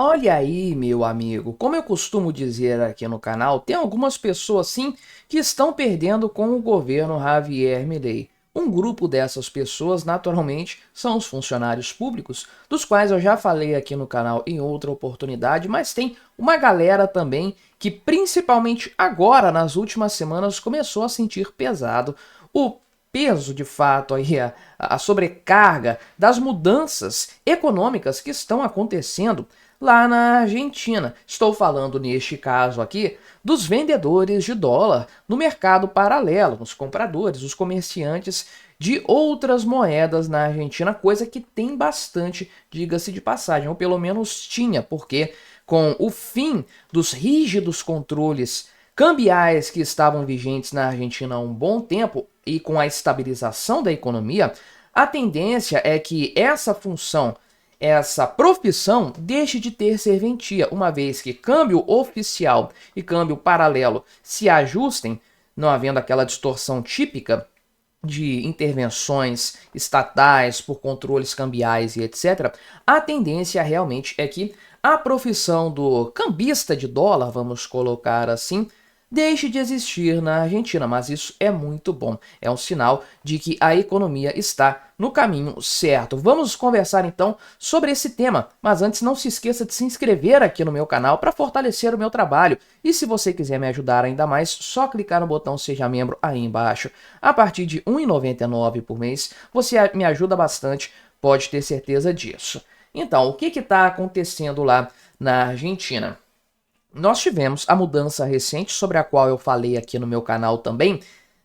Olha aí, meu amigo, como eu costumo dizer aqui no canal, tem algumas pessoas sim que estão perdendo com o governo Javier Milei. Um grupo dessas pessoas, naturalmente, são os funcionários públicos, dos quais eu já falei aqui no canal em outra oportunidade, mas tem uma galera também que, principalmente agora, nas últimas semanas, começou a sentir pesado o peso, de fato, aí, a sobrecarga das mudanças econômicas que estão acontecendo lá na Argentina. Estou falando, neste caso aqui, dos vendedores de dólar no mercado paralelo, os compradores, os comerciantes de outras moedas na Argentina, coisa que tem bastante, diga-se de passagem, ou pelo menos tinha, porque com o fim dos rígidos controles cambiais que estavam vigentes na Argentina há um bom tempo e com a estabilização da economia, a tendência é que essa profissão deixe de ter serventia, uma vez que câmbio oficial e câmbio paralelo se ajustem, não havendo aquela distorção típica de intervenções estatais por controles cambiais e etc., a tendência realmente é que a profissão do cambista de dólar, vamos colocar assim, deixe de existir na Argentina, mas isso é muito bom. É um sinal de que a economia está no caminho certo. Vamos conversar então sobre esse tema, mas antes não se esqueça de se inscrever aqui no meu canal para fortalecer o meu trabalho. E se você quiser me ajudar ainda mais, só clicar no botão Seja Membro aí embaixo. A partir de R$ 1,99 por mês, você me ajuda bastante, pode ter certeza disso. Então, o que está acontecendo lá na Argentina? Nós tivemos a mudança recente, sobre a qual eu falei aqui no meu canal também,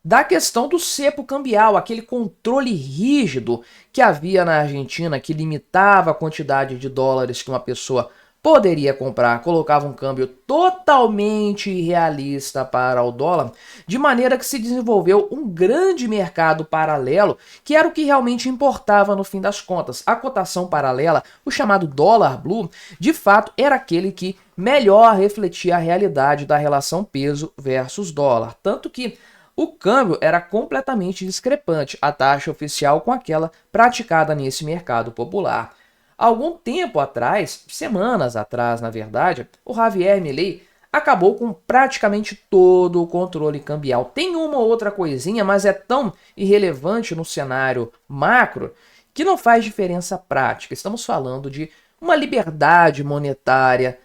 da questão do cepo cambial, aquele controle rígido que havia na Argentina, que limitava a quantidade de dólares que uma pessoa poderia comprar, colocava um câmbio totalmente irrealista para o dólar, de maneira que se desenvolveu um grande mercado paralelo, que era o que realmente importava no fim das contas. A cotação paralela, o chamado dólar blue, de fato era aquele que melhor refletia a realidade da relação peso versus dólar, tanto que o câmbio era completamente discrepante, a taxa oficial com aquela praticada nesse mercado popular. Algum tempo atrás, semanas atrás na verdade, o Javier Milei acabou com praticamente todo o controle cambial. Tem uma ou outra coisinha, mas é tão irrelevante no cenário macro que não faz diferença prática. Estamos falando de uma liberdade monetária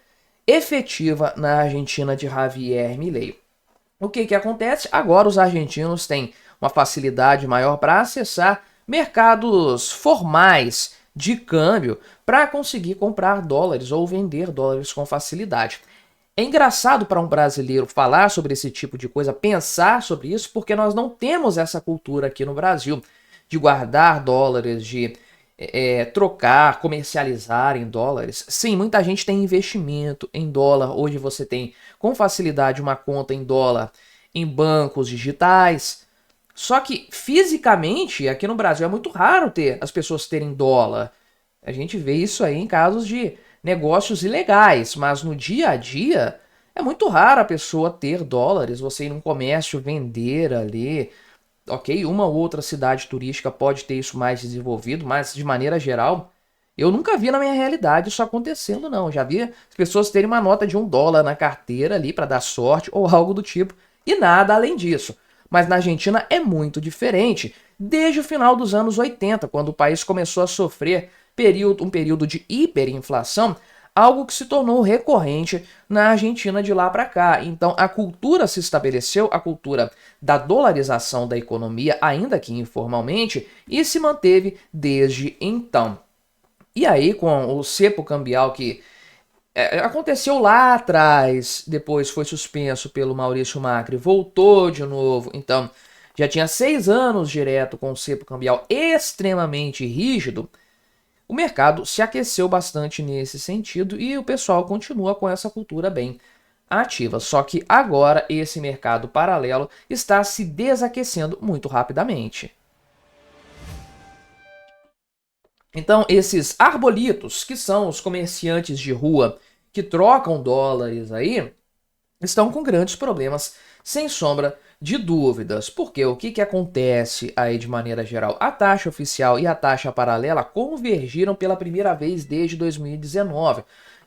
efetiva na Argentina de Javier Milei. O que acontece? Agora os argentinos têm uma facilidade maior para acessar mercados formais de câmbio para conseguir comprar dólares ou vender dólares com facilidade. É engraçado para um brasileiro falar sobre esse tipo de coisa, pensar sobre isso, porque nós não temos essa cultura aqui no Brasil de guardar dólares, de trocar, comercializar em dólares. Sim, muita gente tem investimento em dólar. Hoje você tem com facilidade uma conta em dólar em bancos digitais. Só que fisicamente aqui no Brasil é muito raro ter as pessoas terem dólar. A gente vê isso aí em casos de negócios ilegais, mas no dia a dia é muito raro a pessoa ter dólares, você ir num comércio vender ali. Ok, uma ou outra cidade turística pode ter isso mais desenvolvido, mas de maneira geral, eu nunca vi na minha realidade isso acontecendo, não. Já vi as pessoas terem uma nota de $1 na carteira ali para dar sorte ou algo do tipo, e nada além disso. Mas na Argentina é muito diferente, desde o final dos anos 80, quando o país começou a sofrer um período de hiperinflação, algo que se tornou recorrente na Argentina de lá para cá. Então a cultura se estabeleceu, a cultura da dolarização da economia, ainda que informalmente, e se manteve desde então. E aí, com o cepo cambial que aconteceu lá atrás, depois foi suspenso pelo Maurício Macri, voltou de novo, então já tinha 6 anos direto com o cepo cambial extremamente rígido, o mercado se aqueceu bastante nesse sentido e o pessoal continua com essa cultura bem ativa. Só que agora esse mercado paralelo está se desaquecendo muito rapidamente. Então, esses arbolitos, que são os comerciantes de rua que trocam dólares aí, estão com grandes problemas, sem sombra de dúvidas. Porque o que acontece aí de maneira geral? A taxa oficial e a taxa paralela convergiram pela primeira vez desde 2019.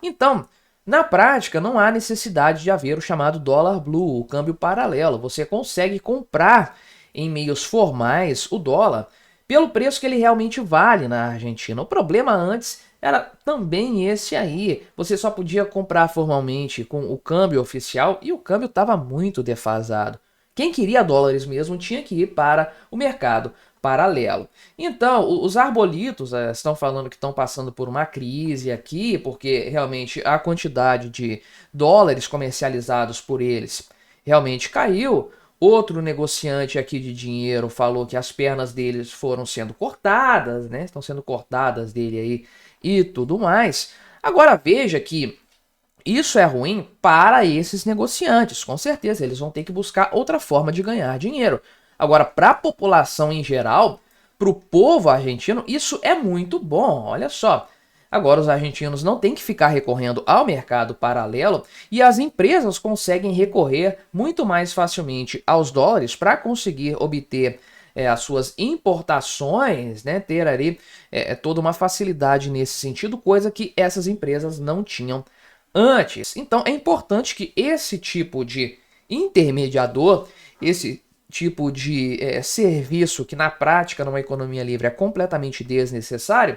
Então, na prática, não há necessidade de haver o chamado dólar blue, o câmbio paralelo. Você consegue comprar em meios formais o dólar pelo preço que ele realmente vale na Argentina. O problema antes era também esse aí. Você só podia comprar formalmente com o câmbio oficial e o câmbio estava muito defasado. Quem queria dólares mesmo tinha que ir para o mercado paralelo. Então, os arbolitos estão falando que estão passando por uma crise aqui, porque realmente a quantidade de dólares comercializados por eles realmente caiu. Outro negociante aqui de dinheiro falou que as pernas deles foram sendo cortadas, né? Estão sendo cortadas dele aí e tudo mais. Agora veja que isso é ruim para esses negociantes, com certeza, eles vão ter que buscar outra forma de ganhar dinheiro. Agora, para a população em geral, para o povo argentino, isso é muito bom, olha só. Agora, os argentinos não têm que ficar recorrendo ao mercado paralelo e as empresas conseguem recorrer muito mais facilmente aos dólares para conseguir obter as suas importações, né, ter ali toda uma facilidade nesse sentido, coisa que essas empresas não tinham antes. Então é importante que esse tipo de intermediador, esse tipo de serviço que na prática numa economia livre é completamente desnecessário,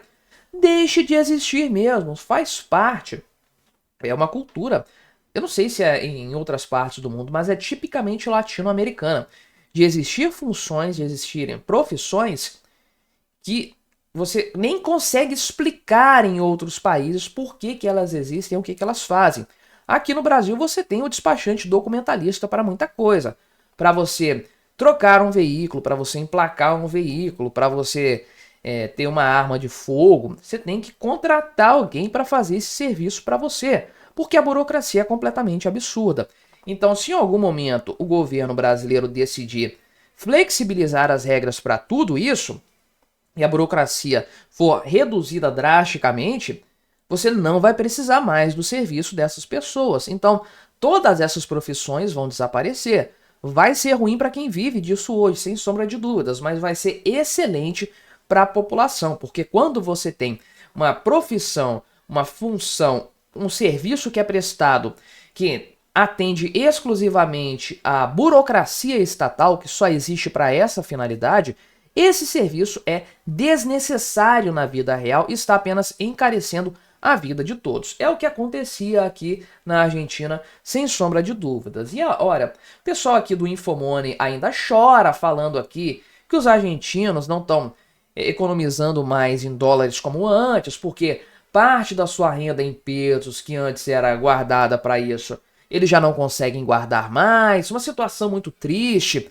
deixe de existir mesmo, faz parte. É uma cultura, eu não sei se é em outras partes do mundo, mas é tipicamente latino-americana, de existir funções, de existirem profissões que você nem consegue explicar em outros países por que elas existem, o que elas fazem. Aqui no Brasil você tem o despachante documentalista para muita coisa. Para você trocar um veículo, para você emplacar um veículo, para você ter uma arma de fogo, você tem que contratar alguém para fazer esse serviço para você, porque a burocracia é completamente absurda. Então, se em algum momento o governo brasileiro decidir flexibilizar as regras para tudo isso, e a burocracia for reduzida drasticamente, você não vai precisar mais do serviço dessas pessoas. Então, todas essas profissões vão desaparecer. Vai ser ruim para quem vive disso hoje, sem sombra de dúvidas, mas vai ser excelente para a população, porque quando você tem uma profissão, uma função, um serviço que é prestado que atende exclusivamente à burocracia estatal, que só existe para essa finalidade, esse serviço é desnecessário na vida real e está apenas encarecendo a vida de todos. É o que acontecia aqui na Argentina, sem sombra de dúvidas. E olha, o pessoal aqui do Infomoney ainda chora falando aqui que os argentinos não estão economizando mais em dólares como antes, porque parte da sua renda em pesos, que antes era guardada para isso, eles já não conseguem guardar mais. Uma situação muito triste.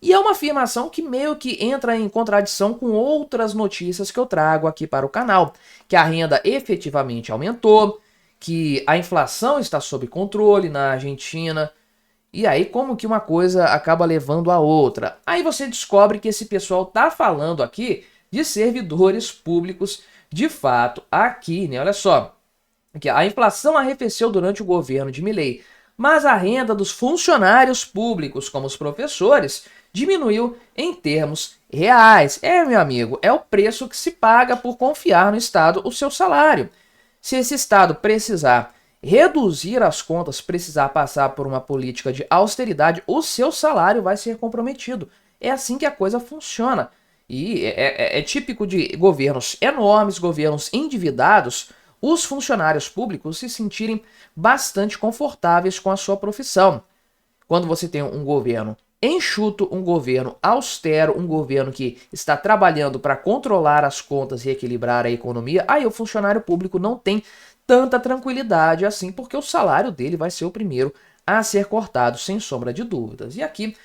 E é uma afirmação que meio que entra em contradição com outras notícias que eu trago aqui para o canal, que a renda efetivamente aumentou, que a inflação está sob controle na Argentina, e aí como que uma coisa acaba levando a outra? Aí você descobre que esse pessoal tá falando aqui de servidores públicos de fato aqui, né? Olha só, que a inflação arrefeceu durante o governo de Milei, mas a renda dos funcionários públicos, como os professores, diminuiu em termos reais. Meu amigo, é o preço que se paga por confiar no Estado o seu salário. Se esse Estado precisar reduzir as contas, precisar passar por uma política de austeridade, o seu salário vai ser comprometido. É assim que a coisa funciona. E é típico de governos enormes, governos endividados, os funcionários públicos se sentirem bastante confortáveis com a sua profissão. Quando você tem um governo enxuto, um governo austero, um governo que está trabalhando para controlar as contas e equilibrar a economia, aí o funcionário público não tem tanta tranquilidade assim, porque o salário dele vai ser o primeiro a ser cortado, sem sombra de dúvidas. E aqui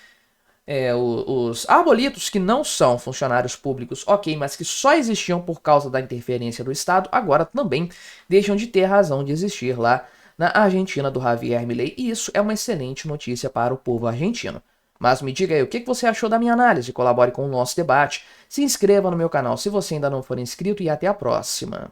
os arbolitos que não são funcionários públicos, ok, mas que só existiam por causa da interferência do Estado, agora também deixam de ter razão de existir lá na Argentina do Javier Milei, e isso é uma excelente notícia para o povo argentino. Mas me diga aí, o que você achou da minha análise? Colabore com o nosso debate, se inscreva no meu canal se você ainda não for inscrito e até a próxima.